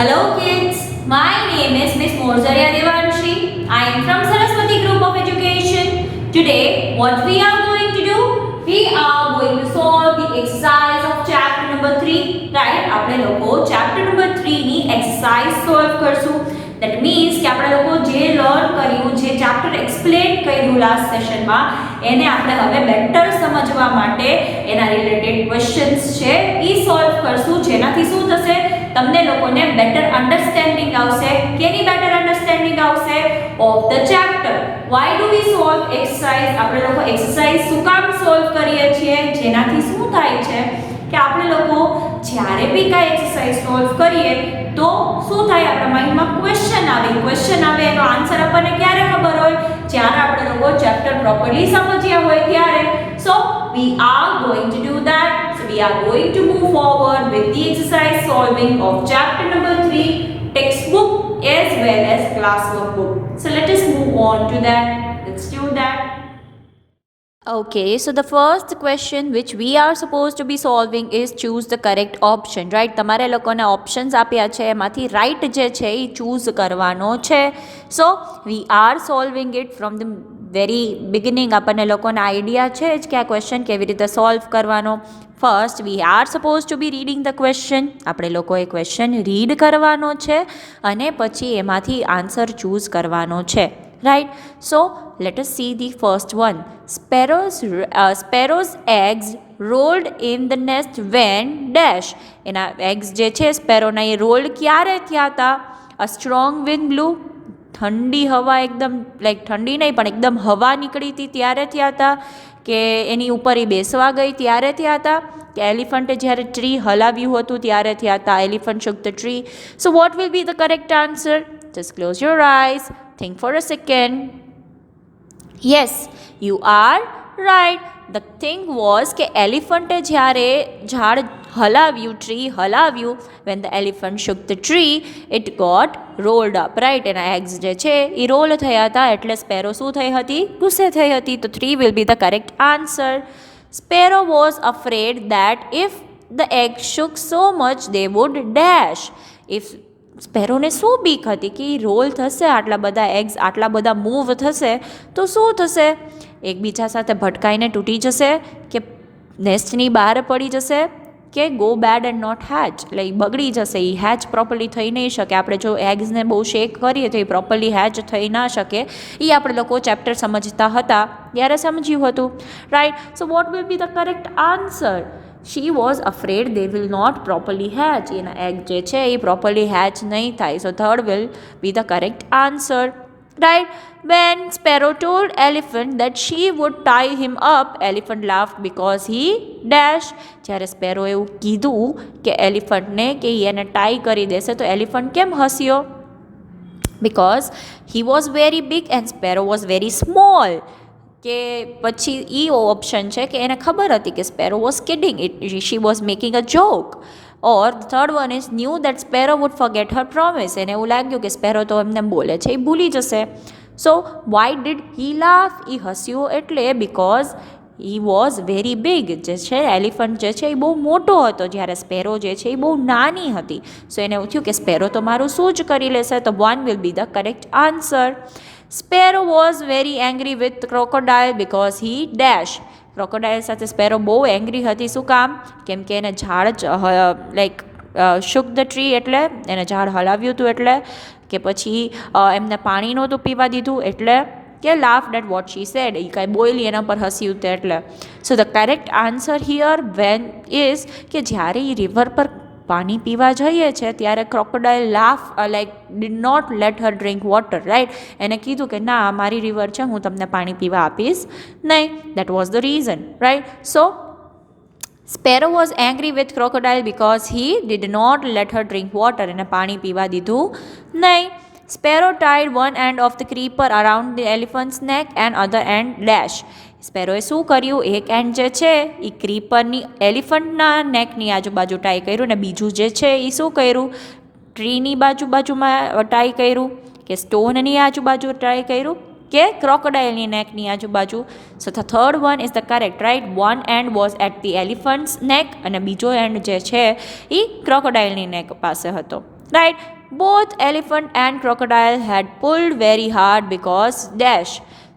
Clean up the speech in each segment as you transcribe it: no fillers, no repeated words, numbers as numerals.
Hello kids, my name is Miss Morzarya Devanshi. I am from Saraswati Group of Education. Today, what we are going to do? We are going to solve the exercise of chapter number 3. Right? આપણે લોકો chapter number 3 ની exercise solve કરશું. That means કે આપણે લોકો જે learn કર્યું, જે chapter explain કર્યું last session માં, એને આપણે હવે better સમજવા માટે એના related questions છે ઈ solve કરશું. જેનાથી શું થશે? તમને લોકોને બેટર અન્ડરસ્ટેન્ડિંગ આવશે. કેની બેટર અન્ડરસ્ટેન્ડિંગ આવશે? Of the chapter. Why do we solve exercise? આપણે લોકો એક્સરસાઇઝ શું કામ સોલ્વ કરીએ છીએ? જેનાથી શું થાય છે કે આપણે લોકો જ્યારે બી કાંઈ એક્સરસાઇઝ સોલ્વ કરીએ તો શું થાય? આપણા માઇન્ડમાં ક્વેશ્ચન આવે. એનો આન્સર આપણને ક્યારે ખબર હોય? જ્યારે આપણે લોકો ચેપ્ટર પ્રોપરલી સમજ્યા હોય ત્યારે. સો we are going to do that. So we are going to move forward with the exercise solving of chapter number 3 textbook as well as classwork book. So let us move on to that. Let's do that. Okay, so the first question which we are supposed to be solving is choose the correct option, right? તમારે લોકોને options આપ્યા છે, એમાંથી right જે છે એ choose કરવાનો છે. So we are solving it from the very beginning. આપણને લોકોને આઈડિયા છે જ કે આ ક્વેશ્ચન કેવી રીતે સોલ્વ કરવાનો. First we are suppose to be reading the question. આપણે લોકોએ ક્વેશ્ચન રીડ કરવાનો છે અને પછી એમાંથી આન્સર ચૂઝ કરવાનો છે. Right, so let us see the first one. Sparrow's eggs rolled in the nest when dash. એના eggs જે છે સ્પેરોના એ રોલ્ડ ક્યારે થયા હતા? A strong wind blew. ઠંડી હવા એકદમ ઠંડી નહીં પણ એકદમ હવા નીકળી હતી ત્યારે થયા હતા? કે એની ઉપર એ બેસવા ગઈ ત્યારે થયા હતા? કે એલિફન્ટે જ્યારે ટ્રી હલાવ્યું હતું ત્યારે થયા હતા? Elephant shook the tree. So what will be the correct answer? Just close your eyes. Think for a second. Yes, you are right. The thing was કે એલિફન્ટે જ્યારે ઝાડ હલાવ્યું, tree હલાવ્યું, when the elephant shook the tree, it got rolled up, right? એના eggs જે છે એ role થયા હતા એટલે sparrow શું થઈ હતી? ગુસ્સે થઈ હતી. તો 3 will be the correct answer. Sparrow was afraid that if the egg shook so much they would dash. If સ્પેરોને શું બીક હતી કે રોલ થશે, આટલા બધા એગ્સ આટલા બધા મૂવ થશે તો શું થશે? એકબીજા સાથે ભટકાઈને તૂટી જશે, કે નેસ્ટની બહાર પડી જશે, કે go bad and not hatch, એટલે એ બગડી જશે, એ હેચ પ્રોપરલી થઈ નહીં શકે. આપણે જો એગ્સને બહુ શેક કરીએ તો એ પ્રોપરલી હેચ થઈ ના શકે. એ આપણે લોકો ચેપ્ટર સમજતા હતા ત્યારે સમજ્યું હતું, right? So what will be the correct answer? She was afraid they will not properly hatch. એના એગ જે છે એ પ્રોપરલી હેચ નહીં થાય. સો third will be the correct answer, right? When Sparrow told Elephant that she would tie him up, Elephant laughed because he dash. જ્યારે sparrow એવું કીધું કે એલિફન્ટને કે એને ટાઈ કરી દેશે તો એલિફન્ટ કેમ હસ્યો? Because he was very big and Sparrow was very small. કે પછી એ ઓપ્શન છે કે એને ખબર હતી કે sparrow was kidding, she was making a joke. Or third one is knew that sparrow would forget her promise. એને એવું લાગ્યું કે સ્પેરો તો એમને બોલે છે એ ભૂલી જશે. સો વાય ડીડ હી લાફ? એ હસ્યું એટલે because he was very big. જે છે એલિફન્ટ જે છે એ બહુ મોટો હતો જ્યારે સ્પેરો જે છે એ બહુ નાની હતી. સો એને એવું થયું કે સ્પેરો તો મારું શું જ કરી લેશે. તો 1 will be the correct answer. Sparrow was very angry with crocodile because he dash. Crocodile સાથે સ્પેરો બહુ એંગ્રી હતી. શું કામ? કેમ કે એને ઝાડ shook the tree એટલે એને ઝાડ હલાવ્યું હતું, એટલે કે પછી એમને પાણી નહોતું પીવા દીધું, એટલે કે laughed at what she said. એ કાંઈ બોલી એના પર હસ્યું હતું એટલે. So the correct answer here when is કે જ્યારે એ રિવર પર પાણી પીવા જઈએ છે ત્યારે crocodile did not let her drink water, right? એને કીધું કે ના, મારી રિવર છે, હું તમને પાણી પીવા આપીશ નહીં. That was the reason, right? So sparrow was angry with crocodile because he did not let her drink water. એને પાણી પીવા દીધું નહીં. Sparrow tied one end of the creeper around the elephant's neck and other end dash. સ્પેરોએ શું કર્યું? એક and જે છે એ ક્રીપરની એલિફન્ટના નેકની આજુબાજુ ટાઈ કર્યું, ને બીજું જે છે એ શું કર્યું? ટ્રીની બાજુમાં ટાઈ કર્યું, કે સ્ટોનની આજુબાજુ ટાઈ કર્યું, કે ક્રોકોડાઇલની નેકની આજુબાજુ. So the third one is the correct, right? One and was at the elephant's neck અને બીજો એન્ડ જે છે એ ક્રોકોડાઇલની નેક પાસે હતો, right? Both elephant and crocodile had pulled very hard because dash.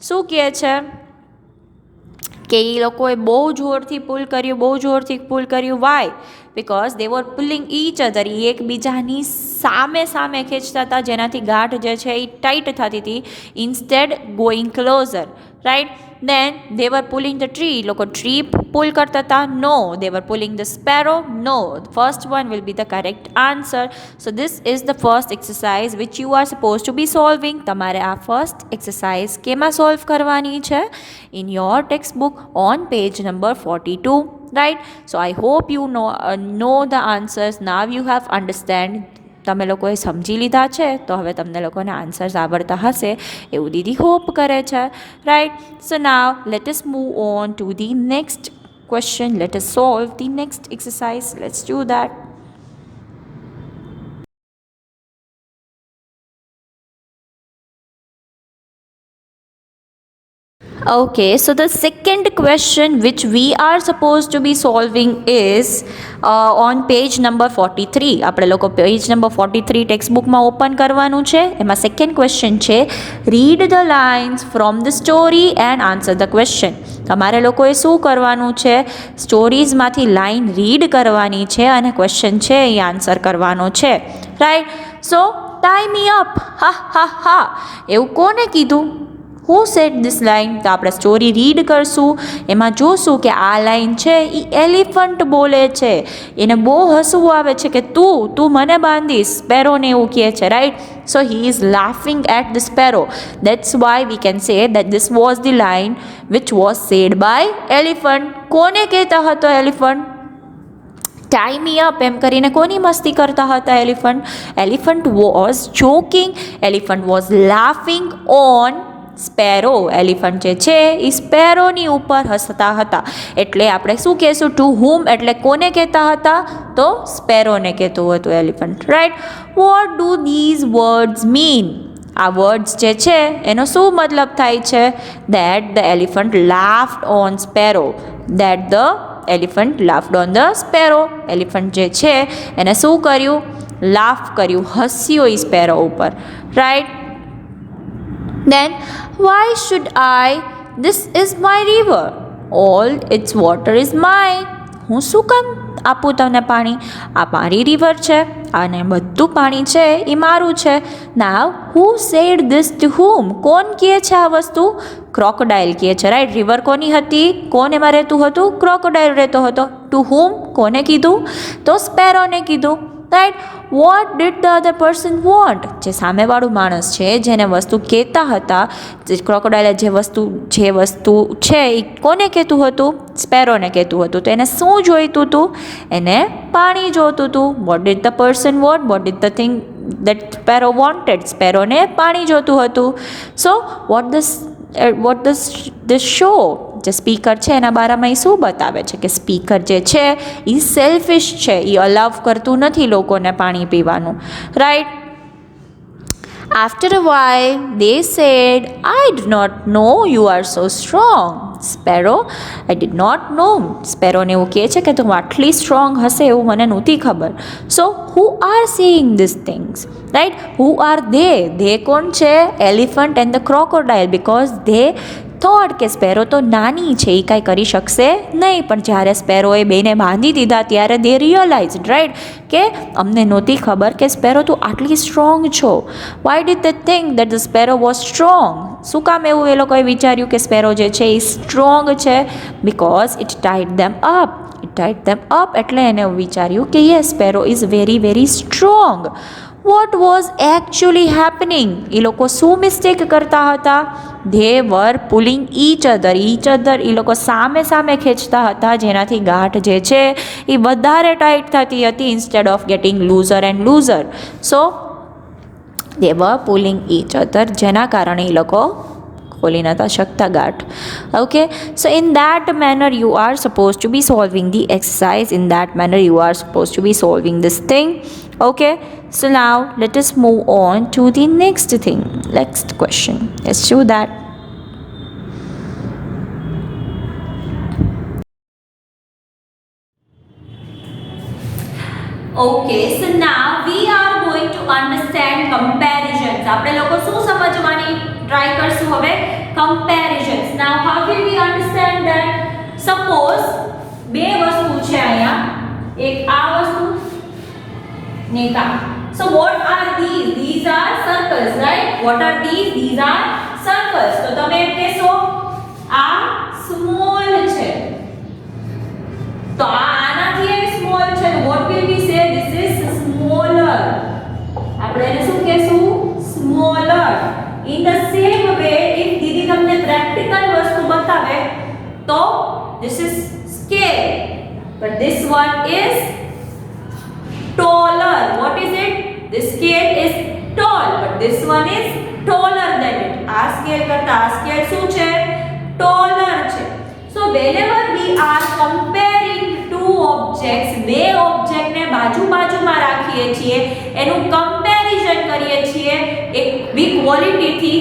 શું કહે છે કે એ લોકોએ બહુ જોરથી પુલ કર્યું why because they were pulling each other, એ એકબીજાની સામે સામે ખેંચતા હતા જેનાથી ગાંઠ જે છે એ ટાઈટ થતી હતી, instead going closer, right. Then they were pulling the tree, લોકો ટ્રી પુલ કરતા હતા. No, they were pulling the sparrow. No, first one will be the correct answer. So this is the first exercise which you are suppose to be solving. તમારે આ first exercise કેમાં solve કરવાની છે? In your textbook on page number 42, right? So I hope you know the answers. Now you have understand. તમે લોકોએ સમજી લીધા છે તો હવે તમને લોકોને આન્સર્સ આવડતા હશે એવું દીદી હોપ કરે છે, right. So now let us move on to the next question. Late us solve the next exercise. Let's do that. Okay, so the second question which we are supposed to be solving is on page number 43. આપણે લોકો page number 43 text બુકમાં open કરવાનું છે. એમાં second question છે, read the lines from the story and answer the question. તમારે લોકોએ શું કરવાનું છે? સ્ટોરીઝમાંથી લાઇન રીડ કરવાની છે અને ક્વેશ્ચન છે એ આન્સર કરવાનો છે, રાઈટ. સો ટાઈ મી અપ. હા હા હા, એવું કોને કીધું? Who said this line? તો આપણે સ્ટોરી રીડ કરશું, એમાં જોશું કે આ લાઇન છે એ એલિફન્ટ બોલે છે. એને બહુ હસવું આવે છે કે તું મને બાંધીશ, સ્પેરોને એવું કહે છે, right. So he is laughing at the sparrow. That's why we can say that this was the line which was said by elephant. કોને કહેતા હતો એલિફન્ટ? ટાઈ મી અપ એમ કરીને કોની મસ્તી કરતા હતા elephant? Elephant was joking, elephant was laughing on sparrow. Elephant જે છે એ સ્પેરોની ઉપર હસતા હતા. એટલે આપણે શું કહેશું? ટુ હુમ એટલે કોને કહેતા હતા? તો સ્પેરોને કહેતું હતું elephant, right. What do these words mean? આ વર્ડ્સ જે છે એનો શું મતલબ થાય છે? That the elephant laughed on sparrow. That the elephant laughed on the sparrow. Elephant જે છે એને શું કર્યું? લાફ કર્યું, હસ્યો એ સ્પેરો ઉપર, right. Then why should I? This is my river. All its water is mine. હું શું કામ આપું તમને પાણી? આ મારી રિવર છે અને બધું પાણી છે એ મારું છે. નાવ હુ સેડ ધીસ ટુ હુમ? કોણ કહે છે આ વસ્તુ? ક્રોકોડાઇલ કહે છે, રાઈટ. રિવર કોની હતી? કોણ એમાં રહેતું હતું? ક્રોકોડાઇલ રહેતો હતો. ટુ હુમ કોને કીધું? તો સ્પેરોને કીધું, right. Vote did the other person want? જે સામેવાળું માણસ છે જેને વસ્તુ કહેતા હતા, જે ક્રોકોડાઇલે જે વસ્તુ છે એ કોને કહેતું હતું? સ્પેરોને કહેતું હતું. તો એને શું જોઈતું હતું? એને પાણી જોઈતું હતું. What did the person want? What did the thing that sparrow wanted? સ્પેરોને પાણી જોઈતું હતું. So what does the show? જે સ્પીકર છે એના બારામાં એ શું બતાવે છે કે સ્પીકર જે છે એ સેલ્ફિશ છે, એ અલાવ કરતું નથી લોકોને પાણી પીવાનું, right. After a while, they said, I did not know you are so strong. Sparrow, I did not know. Sparrow ને એવું કહે છે કે તું આટલી સ્ટ્રોંગ હશે એવું મને નહોતી ખબર. So, who are saying these things? Right? Who are they? They કોણ છે? Elephant and the crocodile, because they thought કે સ્પેરો તો નાની છે, એ કાંઈ કરી શકશે નહીં. પણ જ્યારે સ્પેરોએ બેને બાંધી દીધા ત્યારે દે રિયલાઇઝ, રાઈટ, કે અમને નહોતી ખબર કે સ્પેરો તું આટલી સ્ટ્રોંગ છો. Why did they think that the sparrow was strong? શું કામ એવું એ લોકોએ વિચાર્યું કે સ્પેરો જે છે એ સ્ટ્રોંગ છે? Because it tied them up. It tied them up એટલે એને એવું વિચાર્યું કે yes, sparrow is very very strong. What was actually happening? એ લોકો શું મિસ્ટેક કરતા હતા? They were pulling each other. એ લોકો સામે સામે ખેંચતા હતા જેનાથી ગાંઠ જે છે એ વધારે ટાઈટ થતી હતી, instead of getting looser and looser. So they were pulling each other, જેના કારણે એ લોકો ખોલી નતા શકતા ગાંઠ. Okay, so in that manner you are suppose to be solving the exercise. In that manner you are suppose to be solving this thing. Okay, so now let us move on to the next thing, next question. Let's do that. Okay, so now we are going understand comparisons. આપણે લોકો શું સમજવાની try કરશું હવે? Comparisons. Now how will we understand that? Suppose બે વસ્તુ છે અહીંયા, એક આ વસ્તુ ને એક આ. So what are these? These are circles, right? What are these? These are circles. તો તમે એમ કહેશો આ સ્મોલ છે, તો આ આનાથી એક સ્મોલ છે. What will we say? This is smaller. આપણે એને શું કહેશું? Smaller. In the same way, if દીદી તમને પ્રેક્ટિકલ વસ્તુ બતાવે તો this is scale, but this one is taller. What is it? This scale is tall, but this one is taller than it. આ scale કરતા આ સ્કેલ શું છે? taller છે. So whenever we are comparing two objects, બે object ને બાજુમાં રાખીએ છીએ, એનું કમ્પેરિઝન કરીએ છીએ એક બી ક્વોલિટી થી,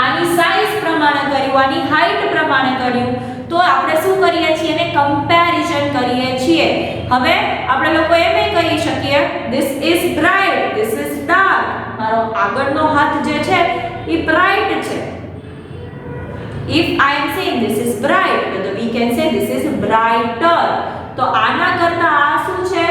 આની સાઈઝ પ્રમાણે કર્યું, આની હાઈટ પ્રમાણે કર્યું, તો આપણે શું કરીએ છીએ? એને કમ્પેરિઝન કરીએ છીએ. હવે આપણે લોકો એમ કહી શકીએ this is bright, this is dark. મારો આગળનો હાથ જે છે એ બ્રાઇટ છે. If I am saying this is bright, then we can say this is brighter. તો આના કરતા આ શું છે?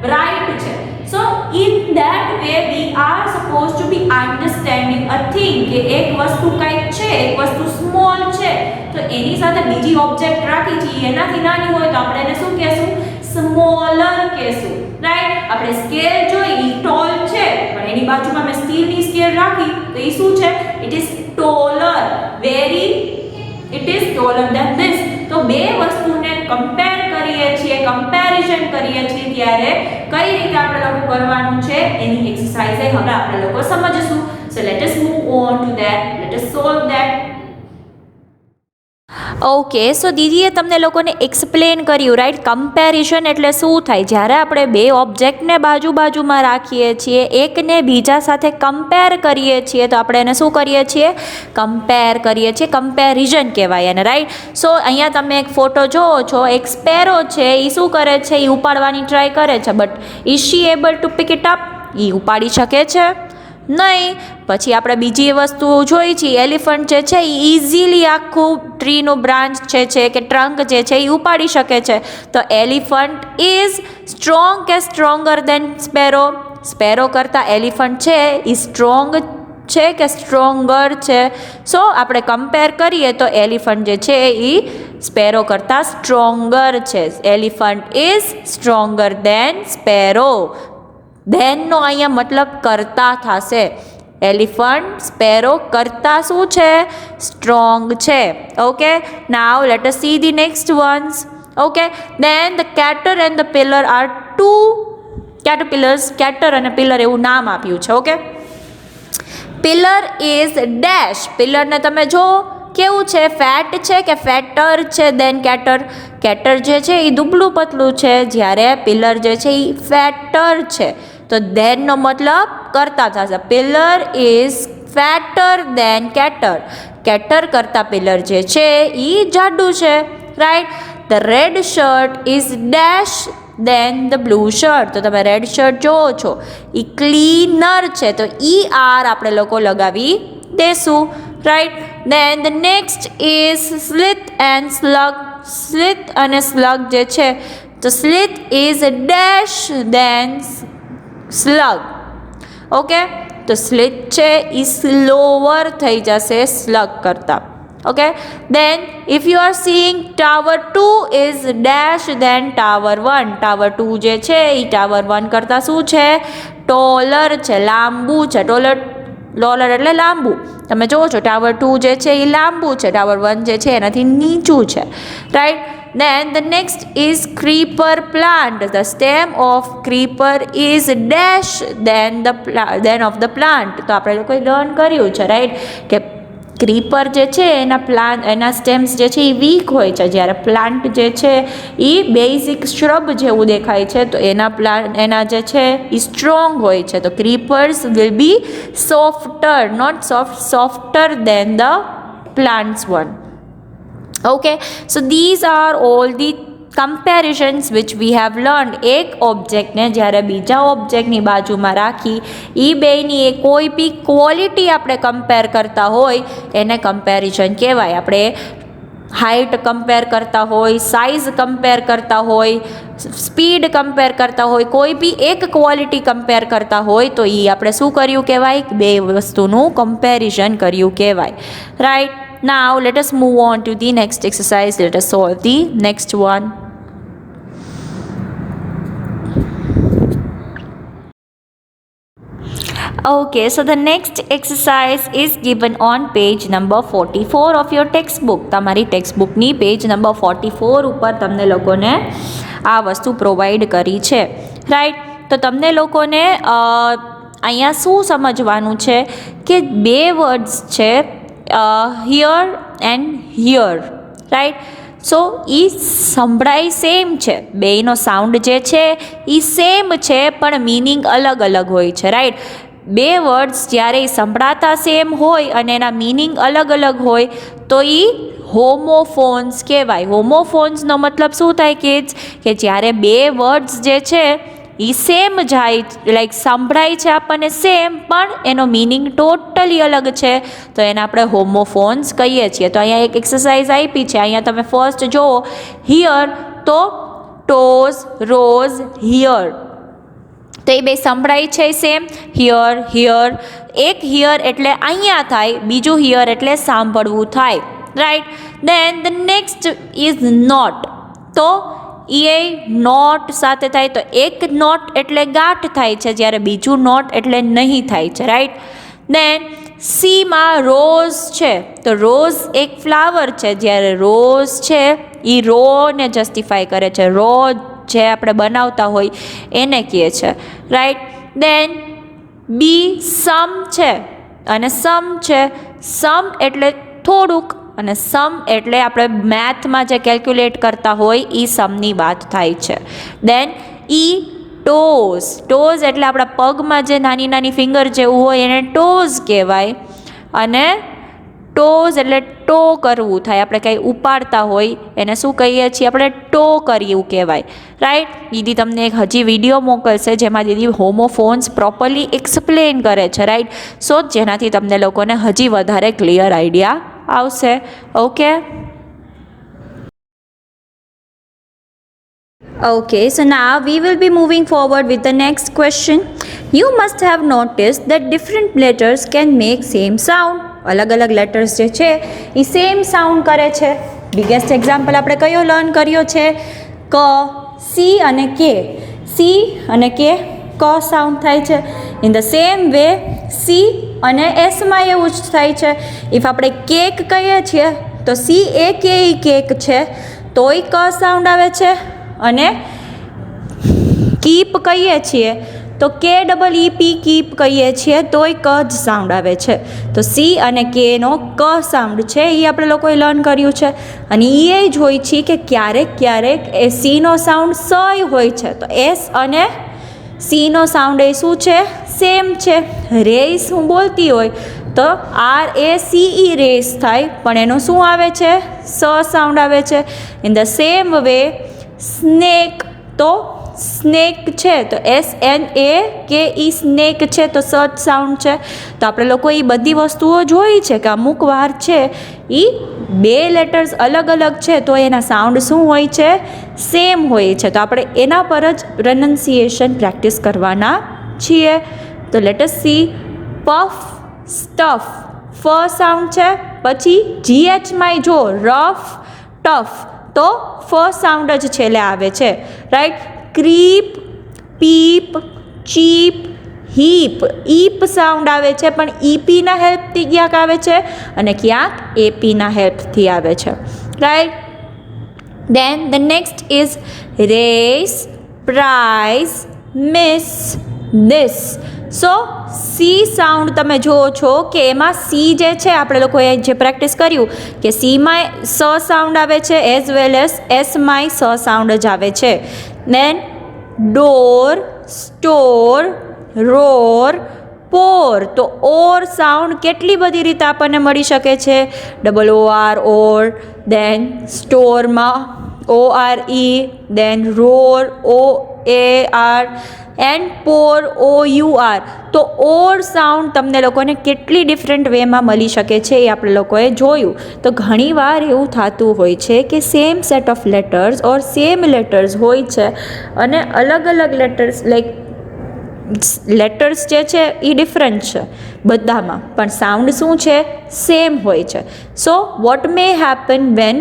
bright છે. So in that way we are supposed to be understanding a thing કે એક વસ્તુ કંઈક છે, એક વસ્તુ સ્મોલ છે, તો એની સાથે બીજી ઓબ્જેક્ટ રાખી છે એનાથી નાની હોય તો આપણે એને શું કહેશું? સ્મોલર કહેશું, રાઈટ? આપણે સ્કેલ જોઈ ઈ ટોલ છે, પણ એની બાજુમાં મેં સ્ટીલની સ્કેલ રાખી તો ઈ શું છે? It is taller. It is taller than this. તો બે વસ્તુને કમ્પેર કરીએ છીએ, કમ્પેરિઝન કરીએ છીએ, ત્યારે કઈ રીતે આપણે લોકો કરવાનું છે એની એક્સરસાઇઝ હવે આપણે લોકો સમજીશું. So let us move on to that. Let us solve that. Okay, so દીદીએ તમને લોકોને એક્સપ્લેન કર્યું, રાઈટ? કમ્પેરિઝન એટલે શું થાય? જ્યારે આપણે બે ઓબ્જેક્ટને બાજુમાં રાખીએ છીએ, એકને બીજા સાથે કમ્પેર કરીએ છીએ, તો આપણે એને શું કરીએ છીએ? કમ્પેર કરીએ છીએ. કમ્પેરિઝન કહેવાય એને, રાઈટ? સો અહીંયા તમે એક ફોટો જોવો છો, એક સ્પેરો છે, એ શું કરે છે? એ ઉપાડવાની ટ્રાય કરે છે, but is she able to pick it up? એ ઉપાડી શકે છે નહીં. પછી આપણે બીજી વસ્તુ જોઈ છે, એલિફન્ટ જે છે એ ઇઝીલી આખું ટ્રીનું બ્રાન્ચ છે કે ટ્રંક જે છે એ ઉપાડી શકે છે. તો એલિફન્ટ ઇઝ સ્ટ્રોંગ કે સ્ટ્રોંગર દેન સ્પેરો? સ્પેરો કરતાં એલિફન્ટ છે એ સ્ટ્રોંગ છે કે સ્ટ્રોંગર છે? સો આપણે કમ્પેર કરીએ તો એલિફન્ટ જે છે એ સ્પેરો કરતાં સ્ટ્રોંગર છે. Elephant is stronger than sparrow. ધેનનો અહીંયા મતલબ કરતા થશે. એલિફન્ટ સ્પેરો કરતા શું છે? સ્ટ્રોંગ છે. Okay, now let us see the next ones. Okay, then the cater and the pillar are two caterpillars. Cater અને પિલર એવું નામ આપ્યું છે. Okay, pillar is dash. પિલરને તમે જો કેવું છે? ફેટ છે કે ફેટર છે દેન કેટર? કેટર જે છે એ દુબળું પતલું છે, જ્યારે પિલર જે છે એ ફેટર છે. તો ધેનનો મતલબ કરતા થશે. Pillar is fatter than cater. Cater કરતાં પિલર જે છે એ જાડું છે, રાઈટ? The red shirt is dash than the blue shirt. તો તમે રેડ શર્ટ જોવો છો એ ક્લીનર છે, તો ઈ આર આપણે લોકો લગાવી દેશું, right? Then the next is sloth and slug. Sloth અને સ્લગ જે છે, તો sloth is dash than slug. Okay, તો સ્લિથ છે એ સ્લોવર થઈ જશે સ્લગ કરતાં. Okay, then if you are seeing tower 2 is dash than tower 1. Tower 2 જે છે એ ટાવર 1 કરતાં શું છે? ટોલર છે, લાંબુ છે. ટોલર એટલે લાંબુ. તમે જોવો છો ટાવર 2 જે છે એ લાંબુ છે, ટાવર 1 જે છે એનાથી નીચું છે, right? Then the next is creeper plant. The stem of creeper is dash than of the plant. તો આપણે લોકોએ લર્ન કર્યું છે, રાઈટ? કે ક્રીપર જે છે એના સ્ટેમ્સ જે છે એ વીક હોય છે, જ્યારે પ્લાન્ટ જે છે એ બેઝિક શ્રબ જેવું દેખાય છે, તો એના જે છે એ સ્ટ્રોંગ હોય છે. તો creepers will be softer, not softer than the plants one. Okay, so these are all the comparisons which we have learn, એક ઓબ્જેક્ટને જ્યારે બીજા ઓબ્જેક્ટની બાજુમાં રાખી એ બેયની એ કોઈ બી ક્વોલિટી આપણે કમ્પેર કરતા હોય એને કમ્પેરિઝન કહેવાય. આપણે હાઇટ કમ્પેર કરતા હોય, સાઇઝ કમ્પેર કરતા હોય, સ્પીડ કમ્પેર કરતા હોય, કોઈ બી એક ક્વોલિટી કમ્પેર કરતા હોય તો એ આપણે શું કર્યું કહેવાય? બે વસ્તુનું કમ્પેરિઝન કર્યું કહેવાય. Right. Now let us move on to the next exercise. Let us solve the next one. Okay, so the next exercise is given on page number 44 of your textbook. તમારી ટેક્સ્ટબુકની પેજ નંબર 44 ઉપર તમને લોકોને આ વસ્તુ provide કરી છે. Right. તો તમને લોકોને અહીંયા શું સમજવાનું છે કે બે વર્ડ્સ છે, હિયર એન્ડ હિયર. રાઈટ. સો એ સંભળાય સેમ છે, બેયનો સાઉન્ડ જે છે એ સેમ છે પણ મિનિંગ અલગ અલગ હોય છે. રાઈટ. બે વર્ડ્સ જ્યારે સંભળાતા સેમ હોય અને એના મિનિંગ અલગ અલગ હોય તો એ હોમોફોન્સ કહેવાય. હોમોફોન્સનો મતલબ શું થાય કે જ્યારે બે વર્ડ્સ જે છે એ સેમ જાય, લાઈક સંભળાય છે આપણને સેમ પણ એનો મિનિંગ ટોટલી અલગ છે તો એને આપણે હોમોફોન્સ કહીએ છીએ. તો અહીંયા એક એક્સરસાઇઝ આપી છે, અહીંયા તમે ફર્સ્ટ જુઓ હિયર તો ટોઝ, રોઝ, હિયર. તો એ બે સંભળાય છે સેમ, હિયર હિયર. એક હિયર એટલે અહીંયા થાય, બીજું હિયર એટલે સાંભળવું થાય. Right. Then the next is not. તો એ નોટ સાથે થાય, તો એક નોટ એટલે ગાંઠ થાય છે જ્યારે બીજું નોટ એટલે નહીં થાય છે. રાઈટ. દેન સીમાં રોઝ છે, તો રોઝ એક ફ્લાવર છે, જ્યારે રોઝ છે એ રોને જસ્ટિફાય કરે છે, રોઝ જે આપણે બનાવતા હોય એને કહે છે. રાઈટ. દેન બી સમ છે અને સમ છે, સમ એટલે થોડુંક અને સમ એટલે આપણે મેથમાં જે કેલ્ક્યુલેટ કરતા હોય એ સમની વાત થાય છે. દેન ઈ ટોઝ, ટોઝ એટલે આપણા પગમાં જે નાની નાની ફિંગર જેવું હોય એને ટોઝ કહેવાય. અને ટોઝ એટલે ટો કરવું થાય, આપણે કંઈ ઉપાડતા હોય એને શું કહીએ છીએ આપણે? ટો કર્યું કહેવાય. રાઈટ. દીદી તમને એક હજી વિડીયો મોકલશે જેમાં દીદી હોમોફોન્સ પ્રોપરલી એક્સપ્લેન કરે છે. રાઈટ. સો જેનાથી તમને લોકોને હજી વધારે ક્લિયર આઈડિયા આવશે. Okay. Okay, so now we will be moving forward with the next question. You must have noticed that different letters can make same sound. અલગ અલગ લેટર્સ જે છે એ સેમ સાઉન્ડ કરે છે. બિગેસ્ટ એક્ઝામ્પલ આપણે કયો learn કર્યો છે? ક, સી અને કે. સી અને કે ક સાઉન્ડ થાય છે. In the same way C અને એસમાં એવું જ થાય છે. ઇફ આપણે કેક કહીએ છીએ તો સી એ કે કેક છે તોય ક સાઉન્ડ આવે છે. અને કીપ કહીએ છીએ તો કે ડબલ ઈ પી કીપ કહીએ છીએ તોય ક જ સાઉન્ડ આવે છે. તો સી અને કેનો ક સાઉન્ડ છે એ આપણે લોકોએ લર્ન કર્યું છે. અને એ જ હોય છે કે ક્યારેક ક્યારેક એ સીનો સાઉન્ડ સ હોય છે, તો એસ અને સીનો સાઉન્ડ એ શું છે? સેમ છે. રેસ હું બોલતી હોય તો RACE રેસ થાય પણ એનો શું આવે છે? સ સાઉન્ડ આવે છે. In the same way snake તો સ્નેક છે તો SNAKE સ્નેક છે તો સચ સાઉન્ડ છે. તો આપણે લોકો એ બધી વસ્તુઓ જોઈ છે કે અમુક વાર છે એ બે લેટર્સ અલગ અલગ છે તો એના સાઉન્ડ શું હોય છે? સેમ હોય છે. તો આપણે એના પર જ પ્રોનન્સિએશન પ્રેક્ટિસ કરવાના છીએ. તો let us see. Puff, stuff, F sound છે. પછી GHમાં જો રફ, ટફ તો ફ સાઉન્ડ જ છેલ્લે આવે છે. Right. Creep, peep, cheap, heap, eep sound આવે છે પણ ઈપીના હેલ્પથી ક્યાંક આવે છે અને ક્યાંક એપીના હેલ્પથી આવે છે. Right. Then the next is race, prize, miss, this. So C sound તમે જુઓ છો કે એમાં સી જે છે આપણે લોકોએ જે પ્રેક્ટિસ કર્યું કે સીમાં સ સાઉન્ડ આવે છે એઝ વેલ એઝ એસમાંય સ સાઉન્ડ જ આવે છે. દેન ડોર, સ્ટોર, રોર, પોર. તો ઓર સાઉન્ડ કેટલી બધી રીતે આપણને મળી શકે છે? OR ઓર. દેન સ્ટોરમાં ORE, then roar, OAR, and Por, OUR. તો ઓર સાઉન્ડ તમને લોકોને કેટલી ડિફરન્ટ વેમાં મળી શકે છે એ આપણે લોકોએ જોયું. તો ઘણીવાર એવું થતું હોય છે કે same set of letters or same letters હોય છે અને અલગ અલગ લેટર્સ લાઈક લેટર્સ જે છે એ ડિફરન્ટ છે બધામાં, પણ સાઉન્ડ શું છે, સેમ હોય છે. So what May happen when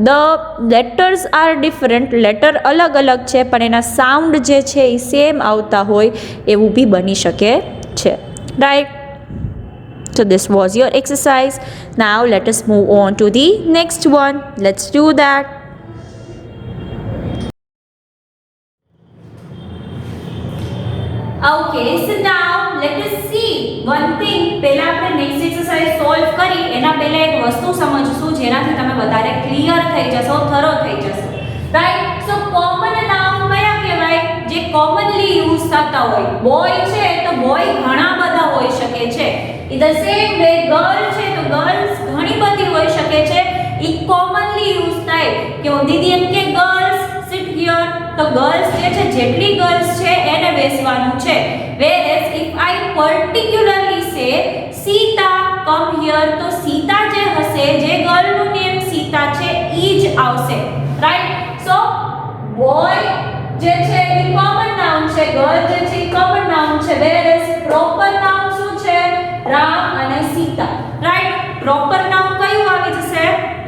the letters R different, letter અલગ અલગ છે પણ એના સાઉન્ડ જે છે એ સેમ આવતા હોય એવું બી બની શકે છે, right. So this was your exercise. Now let us move on to the next one. Let's do that. Okay, so now let us see one thing. પહેલા આપણે નેક્સ્ટ એક્સરસાઇઝ સોલ્વ કરી એના પહેલા એક વસ્તુ સમજશું જેનાથી તમે વધારે ક્લિયર થઈ જશો, થરો થઈ જશો, રાઈટ. સો કોમન નાઉન કયા કહેવાય? જે કોમનલી યુઝ થતા હોય. બોય છે તો બોય ઘણા બધા હોઈ શકે છે. In the same way girl છે તો ગર્લ્સ ઘણી બધી હોઈ શકે છે. ઈ કોમનલી યુઝ થાય કે દીદી એમ કે ગર્લ્સ સિટ હિયર, તો ગર્લ્સ જે છે જેટલી ગર્લ્સ છે એને બેસવાનું છે. whereas if I particularly say Sita come here, તો સીતા જે હશે, જે ગર્લનું નેમ સીતા છે ઈ જ આવશે, રાઈટ. સો બોય જે છે એ કોમન નાઉન છે, ગર્લ જે છે એ કોમન નાઉન છે. whereas પ્રોપર નાઉન શું છે? રામ અને સીતા, રાઈટ. પ્રોપર નાઉન કયું આવી જશે?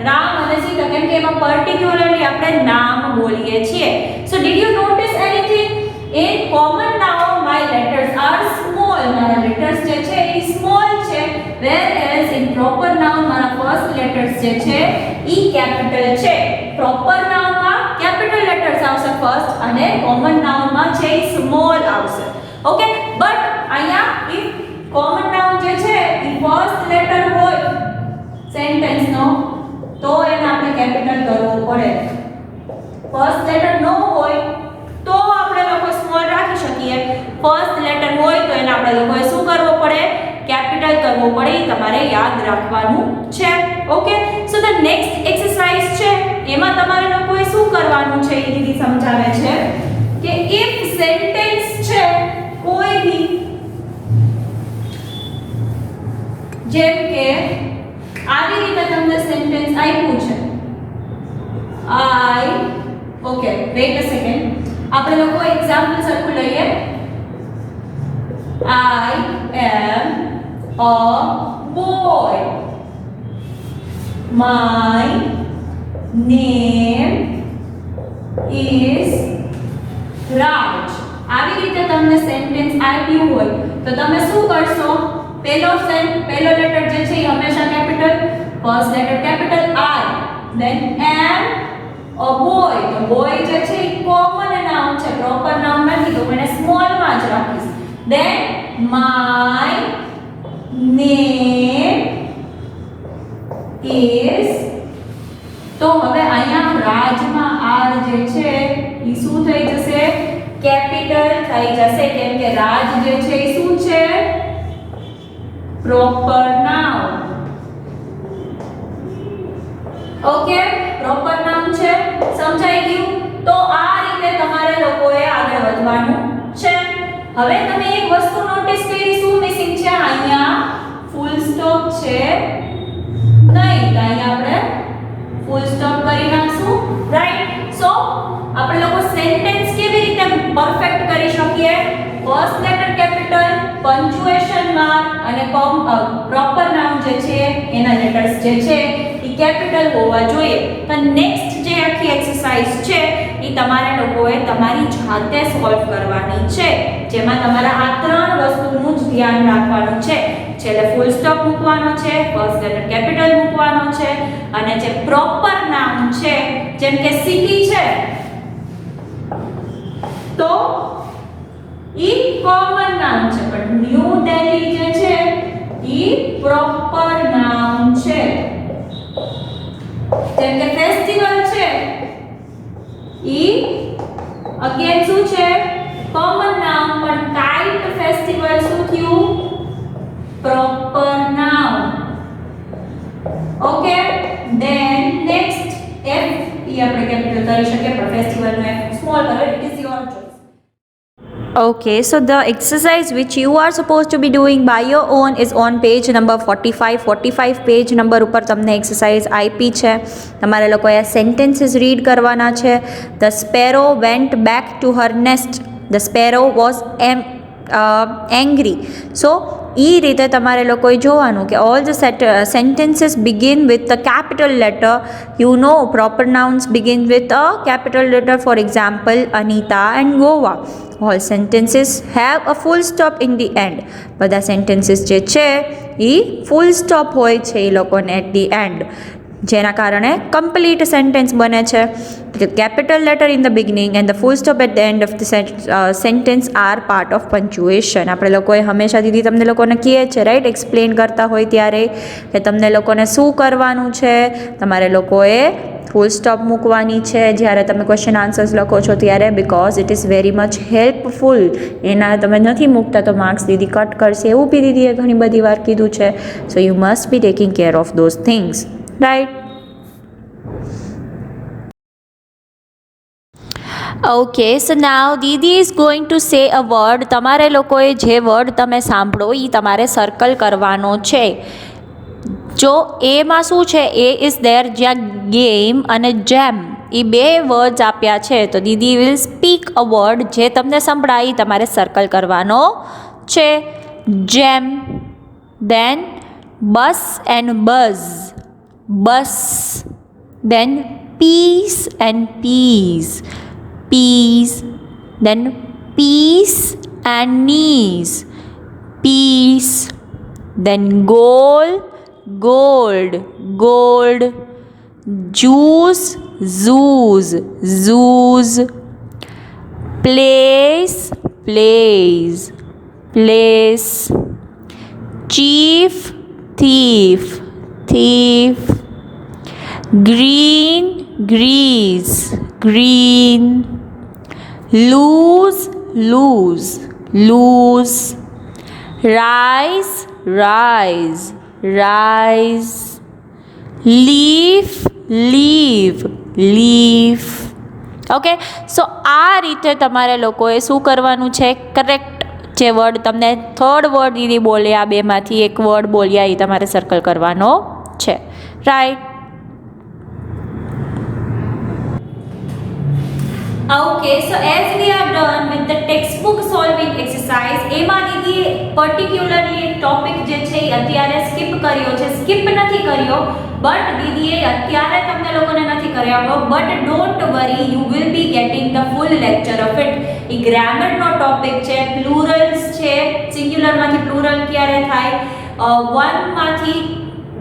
રામ અને સીતા, કેમ કે એમાં પર્ટિક્યુલરલી આપણે નામ બોલીએ છીએ. So did you notice anything? In common noun my letters are small, મારા લેટર્સ જે છે એ સ્મોલ છે. whereas in proper noun મારા ફર્સ્ટ લેટર્સ જે છે ઈ કેપિટલ છે. પ્રોપર નાઉન માં કેપિટલ લેટર્સ આવશે ફર્સ્ટ અને કોમન નાઉન માં છે ઈ સ્મોલ આવશે. ઓકે, બટ અહીંયા if કોમન નાઉન જે છે ઈ ફર્સ્ટ લેટર હોય સેન્ટેન્સ નો તો એને આપણે કેપિટલ કરવું પડે. ફર્સ્ટ લેટર નો હોય તો આપણે લોકો સ્મોલ રાખી શકીએ. ફર્સ્ટ લેટર હોય તો એને આપણે લોકોએ શું કરવું પડે? કેપિટલ કરવું પડે. તમારે યાદ રાખવાનું છે. Okay, so the next exercise છે એમાં તમારે લોકોએ શું કરવાનું છે એ દીદી સમજાવે છે કે ઇફ સેન્ટેન્સ છે કોઈ બી, જેમ કે આવી રીતે તમને સેન્ટેન્સ આપ્યું છે આઈ, ઓકે વેઇટ અ સેકન્ડ, આપણે લોકો એક્ઝામ્પલ સરખું લઈએ. I am a boy. My name is Raj. આવી રીતે તમને સેન્ટેન્સ આપ્યું હોય તો તમે શું કરશો? પહેલો લેટર જે છે એ હંમેશા capital, first letter capital I, then am a boy. તો boy જે છે એ કોમન નાઉન છે, પ્રોપર નાઉન નથી તો હું એને સ્મોલ માં જ રાખીશ. then my name is, તો હવે અહીંયા રાજમાં આર જે છે એ શું થઈ જશે? કેપિટલ થઈ જશે, કેમ કે રાજ જે છે એ શું છે? Proper noun. Okay, proper noun છે, સમજાઈ ગયું? તો આ રીતે તમારે લોકોએ આગળ વધવાનું છે. હવે તમે એક વસ્તુ નોટિસ કરી, શું મિસિંગ છે? અહીંયા ફૂલ સ્ટોપ છે નહીં, તો અહીંયા આપણે ફૂલ સ્ટોપ કરી નાખશું, રાઈટ. સો આપણે લોકો સેન્ટેન્સ કેવી રીતે પરફેક્ટ કરી શકીએ? First letter capital, punctuation mark અને પ્રોપર નાઉન જે છે એના લેટર્સ જે છે એ કેપિટલ હોવા જોઈએ. તો નેક્સ્ટ જે આખી એક્સરસાઇઝ છે એ તમારે લોકોએ તમારી જાતે સોલ્વ કરવાની છે, જેમાં તમારા આ ત્રણ વસ્તુનું જ ધ્યાન રાખવાનું છે. છેલ્લે ફૂલ સ્ટોપ મૂકવાનો છે, ફર્સ્ટ લેટર કેપિટલ મૂકવાનો છે અને જે પ્રોપર નાઉન છે જેમ કે સિટી છે તો ઈ કોમન નાઉન છે, પણ ન્યૂ દિલ્હી જે છે ઈ પ્રોપર નાઉન છે. જેમ કે ફેસ્ટિવલ છે ઈ અગેન શું છે? કોમન નાઉન, પણ કાઇટ ફેસ્ટિવલ શું થયું? Proper noun. Okay, then next F એ આપણે કેપિટલ કરી શકીએ, પણ ફેસ્ટિવલનો એફ સ્મોલ કરો. It is your choice. Okay, so the exercise which you are supposed to be doing by your own is on page number 45 page number ઉપર તમને exercise આપી છે. તમારે લોકોએ આ સેન્ટેન્સીસ રીડ કરવાના છે. The sparrow went back to her nest. The sparrow was angry. So એ રીતે તમારે લોકોએ જોવાનું કે all the sentences begin with the capital letter. You know proper nouns begin with a capital letter. For example, Anita and Goa. All sentences have a full stop in the end. બધા sentences જે છે એ full stop હોય છે એ લોકોને at the end, જેના કારણે complete sentence બને છે. Capital letter in the beginning and the full stop at the end of the sentence are part of punctuation. આપણે લોકોએ હંમેશા દીદી તમને લોકોને કહીએ છે, રાઈટ, એક્સપ્લેન કરતા હોય ત્યારે કે તમને લોકોને શું કરવાનું છે. તમારે લોકોએ ફૂલ સ્ટોપ મૂકવાની છે જ્યારે તમે ક્વેશ્ચન આન્સર્સ લખો છો ત્યારે, because it is very much helpful. એના તમે નથી મૂકતા તો માર્ક્સ દીદી કટ કરશે, એવું બી દીદીએ ઘણી બધી વાર કીધું છે. So you must be taking care of those things, right. Okay, so now Didi is going to say a word. તમારે લોકોએ જે વર્ડ તમે સાંભળો એ તમારે સર્કલ કરવાનો છે. જો એમાં શું છે, એ ઇઝ ધેર, જ્યાં ગેમ અને જેમ એ બે વર્ડ્સ આપ્યા છે, તો દીદી વિલ સ્પીક અ વર્ડ જે તમને સંભળાય તમારે સર્કલ કરવાનો છે. જેમ, then bus and buzz, bus, then piece and piece, piece, then piece and knees, piece, then goal, gold, gold, juice, zoos, zoos, place, place, place, chief, thief, thief, green, grease, green, lose, lose, lose, rise, rise, rise, leaf, leave, leaf. Okay, so આ રીતે તમારે લોકોએ શું કરવાનું છે, correct જે word તમને third word દીદી બોલ્યા, બેમાંથી એક વર્ડ બોલ્યા એ તમારે સર્કલ કરવાનો છે, right. Okay, so as we are done with the textbook solving exercise, એમાં દીદી પર્ટિક્યુલરલી એક ટોપિક જે છે એ અત્યારે સ્કીપ કર્યો છે. સ્કીપ નથી કર્યો, બટ દીદીએ અત્યારે તમને લોકોને નથી કરાવ્યો, but don't worry, you will be getting the full lecture of it. એ ગ્રામરનો ટોપિક છે, પ્લુરલ્સ છે, સિંગ્યુલરમાંથી પ્લુરલ ક્યારે થાય, વનમાંથી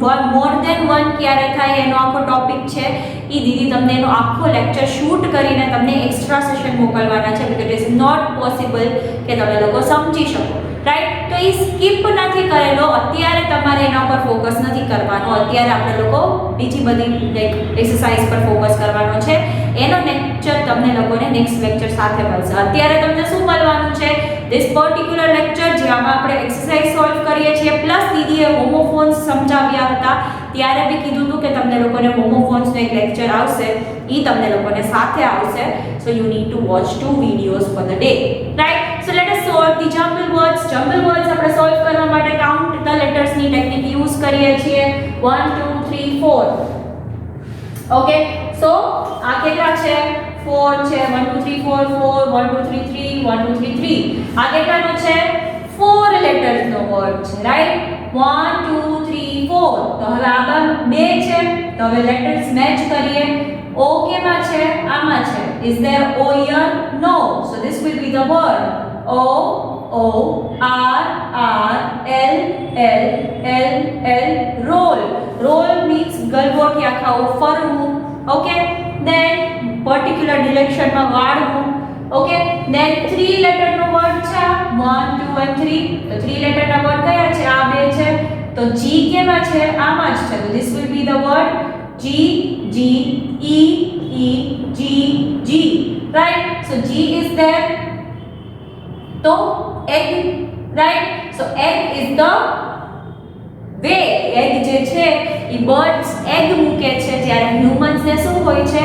મોર દેન વન ક્યારે થાય, એનો આખો ટોપિક છે. એ દીદી તમને એનો આખો લેક્ચર શૂટ કરીને તમને એક્સ્ટ્રા સેશન મોકલવાના છે, because it is not possible કે તમે લોકો સમજી શકો, રાઈટ. તો એ સ્કીપ નથી કરેલો, અત્યારે તમારે એના પર ફોકસ નથી કરવાનો. અત્યારે આપણે લોકો બીજી બધી એક્સરસાઇઝ પર ફોકસ કરવાનો છે. એનો લેક્ચર તમને લોકોને નેક્સ્ટ લેક્ચર સાથે મળશે. અત્યારે તમને શું મળવાનું છે, ધીસ પર્ટિક્યુલર લેક્ચર જેમાં આપણે એક્સરસાઇઝ સોલ્વ કરીએ છીએ, પ્લસ દીદીએ હોમોફોન્સ સમજાવ્યા હતા. ત્યારે બી કીધું હતું કે તમને લોકોને હોમોફોન્સનો એક લેક્ચર આવશે, એ તમને લોકોને સાથે આવશે. So you need to watch 2 videos for the day, right. So let us solve the jumble words. Jumble words આપણે સોલ્વ કરવા માટે કાઉન્ટ ધ લેટર્સની ટેકનિક યુઝ કરીએ છીએ. 1 2 3 4. ઓકે, સો આ કેટલા છે, 4 છે. 1 2 3 4 4, 1 2 3 3, 1 2 3 3. આ કેટલાનો છે, 4 લેટર્સનો વર્ડ છે, રાઈટ. 1 2 3 4. તો હવે આમાં 2 છે, તો હવે લેટર્સ મેચ કરીએ. O કેમાં છે, આમાં છે. Is there O here? No. So this will be the word O O R R L L L L, roll. Roll means Galgotia ખાવું, ફરવું. Okay, then particular direction માં વાળવું. Okay, then 3 letter નો word છે, 1 2 and 3. તો 3 letter ના word કયા છે, આ બે છે. તો G કેમાં છે, આમાં જ છે. તો this will be the word G G E E G G, right. So G is there. So egg, right. So egg is the way. Egg જે છે એ બર્ડ્સ એગ મૂકે છે, જ્યારે હ્યુમન્સ ને શું હોય છે,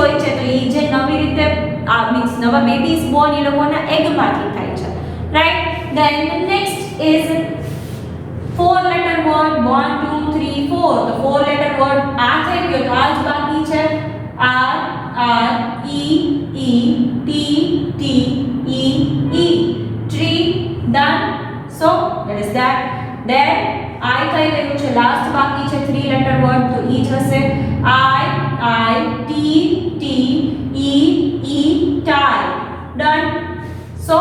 હોય છે તો એ જે નવી રીતે મીન્સ નવા બેબીઝ બોર્ન એ લોકોના એગમાંથી થાય છે, right. Then the next is 4 letter word 1 2 3 4. તો 4 letter word આ થઈ ગયો તો આ જ બાકી છે R R E E T T E E. Tree. Done. So that is that. Then I થઈ ગયું છે લાસ્ટ બાકી છે 3 letter word તો E થશે I T T E E tie. Done. So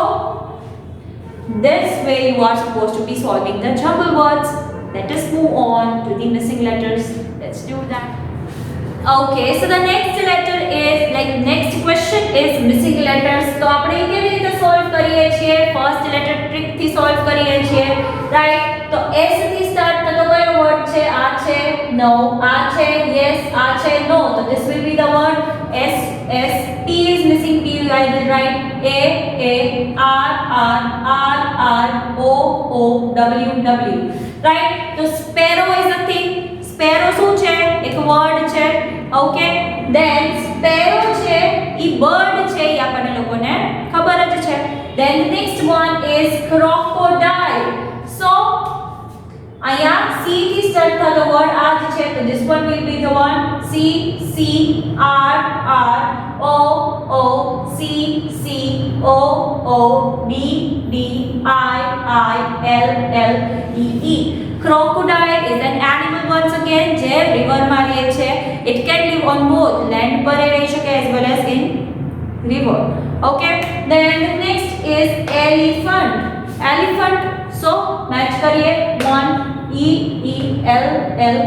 this way you are supposed to be solving the jumble words. Let us move on to the missing letters. Let's do that. Okay, so the next letter is next question is missing letters. તો આપણે કેવી રીતે solve કરીએ છીએ? First letter trick થી solve કરીએ છીએ, right. તો S થી સ્ટાર્ટ થતો કયો વર્ડ છે? આ છે no, આ છે yes, આ છે no. તો this will be the word S S. T is missing. T I will write A A R R R R O O W W, right. તો sparrow is a thing. sparrow શું છે? એક word છે, okay. then sparrow છે ઈ bird છે, ઈ આપણને લોકોને ખબર જ છે. then the next one is crocodile. so અહીંયા C થી સ્ટાર્ટ થતો વર્ડ આ જ છે તો this one will be the one C C R R O O C C O O D D I I L L E E. crocodile is an animal once again જે river માં રહે છે. it can live on both land પર રહી શકે as well as in river, okay. then the next is elephant. elephant. so match કરીએ 1 E E L L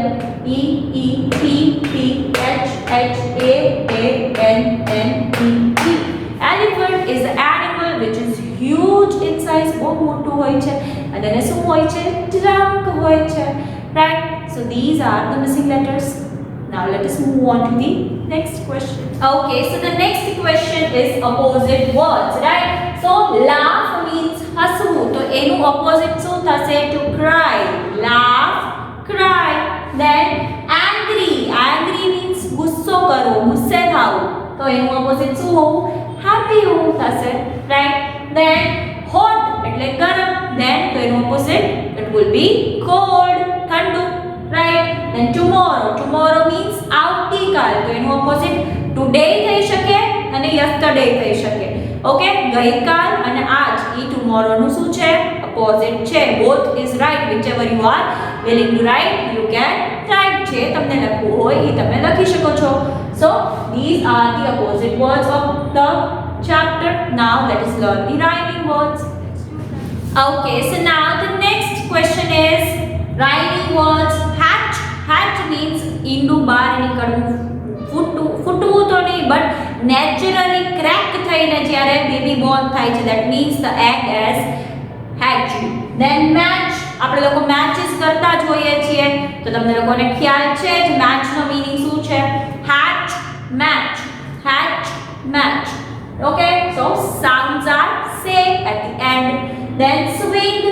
E E P P H H A A N N E E. elephant is an animal which is huge in size. બહુ મોટું હોય છે અને એને શું હોય છે? trunk હોય છે, right. so these are the missing letters. now let us move on to the next question. okay, so the next question is opposite words, right. so laugh means હસવું તો એનું opposite શું થશે? to cry. laugh, cry. then angry. angry means ગુસ્સો કરવો, ગુસ્સે થવું તો એનું opposite શું હોવું? happy હોવું થશે, right. then hot એટલે ગરમ. then તો એનું opposite it will be cold, ઠંડુ, right. then tomorrow. tomorrow means આવતીકાલ તો એનું opposite today થઈ શકે અને yesterday થઈ શકે, okay. ગઈકાલ અને આજ ઈ tomorrow નું શું છે? opposite છે. both is right. whichever you are willing to write you can write. જે તમને લખવું હોય ઈ તમે લખી શકો છો. so these are the opposite words of the chapter. now let us learn the rhyming words. okay, so now the next question is rhyming words. hatch. hatch means ઈંડું બહાર નીકળવું, ફૂટવું તો નહીં બટ નેચરલી ક્રેક થઈને જ્યારે baby Born થાય છે that means the egg has hatched. then match. આપણે લોકો મેચિસ કરતા જ હોઈએ છીએ તો તમને લોકોને ખ્યાલ છે જ મેચનો મીનિંગ શું છે? hatch, match, hatch, match, okay. so sounds are same at the end. then swing.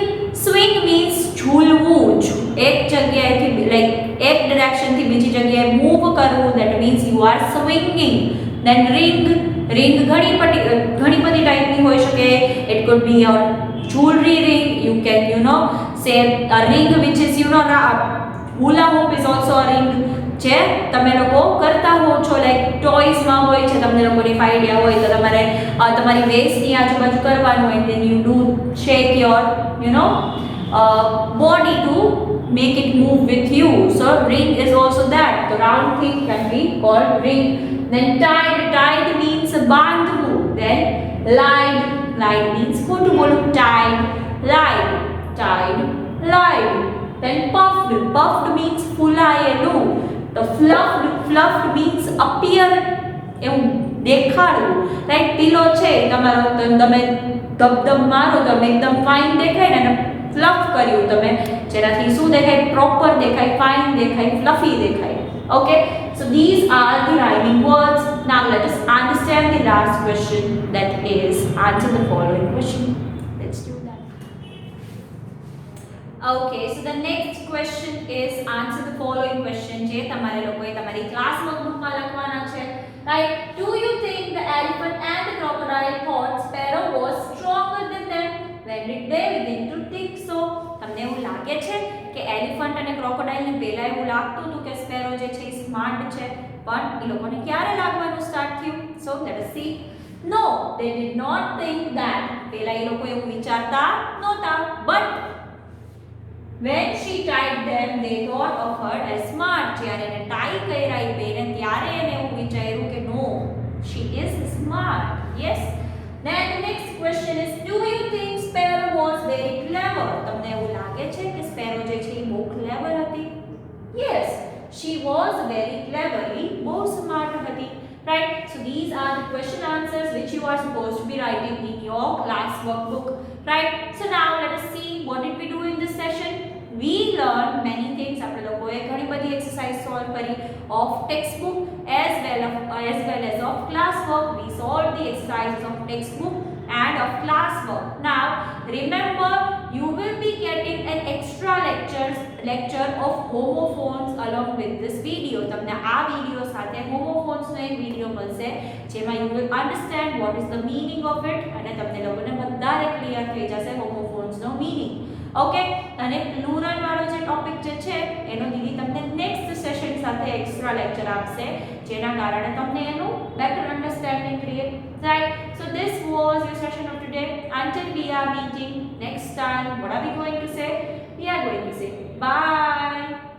swing means ઝૂલવું, એક જગ્યાએથી એક ડિરેક્શનથી બીજી જગ્યાએ મૂવ કરવું, that means you are swinging. then ring. ring ઘણી બધી ટાઈપની હોઈ શકે. it could be a jewelry ring. you can say a ring which is hula hoop is also a ring જે તમે લોકો કરતા હો છો, લાઈક ટોય્સમાં હોય છે. તમને લોકોને આઈડિયા હોય તો તમારે તમારી વેસ્ટની આજુબાજુ કરવાનું હોય. then you do shake your body to make it move with you. so ring is also that. the round thing can be called ring. then tied. tied means બાંધવું. then lied. lied means ખોટું બોલવું. tied, lied, tied, lied. then puffed. puffed means ફૂલાયેલું. તો fluffed. fluffed means appear, એવું દેખાડવું, right. પીલો છે તમારો તો તમે ધબધબ મારો તો એકદમ ફાઇન દેખાય ને, અને ફ્લફ કર્યું તમે જેનાથી શું દેખાય? પ્રોપર દેખાય, ફાઇન દેખાય, ફ્લફી દેખાય, okay. so these are the rhyming words. now let us understand the last question, that is answer the following question. let's do that. okay, so the next question is answer the following question જે તમારે લોકોએ તમારી class નોટબુકમાં લખવાના છે. Right? Do you think the elephant and the crocodile thought sparrow was stronger than them? When did they begin to think so? તમને એવું લાગે છે કે એલિફન્ટ અને ક્રોકોડાઇલ ને પહેલા એવું લાગતું હતું કે સ્પેરો જે છે એ સ્માર્ટ છે, પણ એ લોકોને ક્યારે લાગવાનું સ્ટાર્ટ થયું? સો let us C. No, they did not think that. પહેલા એ લોકો એવું વિચારતા નહોતા. But when she tied them, they thought of her as smart. જ્યારે એને ટાઈ કર્યા એ બેને ત્યારે એને એવું વિચાર્યું કે no, she is smart. Yes. Then the next question is, do you think sparrow was very clever? તમને એવું લાગે છે કે સ્પેરો જે છે એ બહુ ક્લેવર હતી? Yes, she was very cleverly, બહુ સ્માર્ટ હતી. Right? So these are the question answers which you are supposed to be writing in your class workbook. Right? So now let us see what did we do in this session. We learned many things. આપણે લોકોએ ઘણી બધી exercise solve કરી of textbook as well as of class work. We solved the exercises of textbook and of class work. Now remember, you will be getting an extra lecture of homophones along with this video. તમને આ video સાથે homophones નો એક video મળશે જેમાં you will understand what is the meaning of it અને તમને લોકોને વધારે ક્લિયર થઈ જશે homophones નો meaning. ઓકે, અને પ્લુરલ વાળો જે ટોપિક જે છે એનો દીદી તમને નેક્સ્ટ સેશન સાથે એક્સ્ટ્રા લેક્ચર આપશે જેના કારણે તમને એનું બેટર અન્ડરસ્ટેન્ડિંગ ક્રિએટ થાય. So this was your session of today. Until we are meeting next time, what are we going to say? We are going to say bye.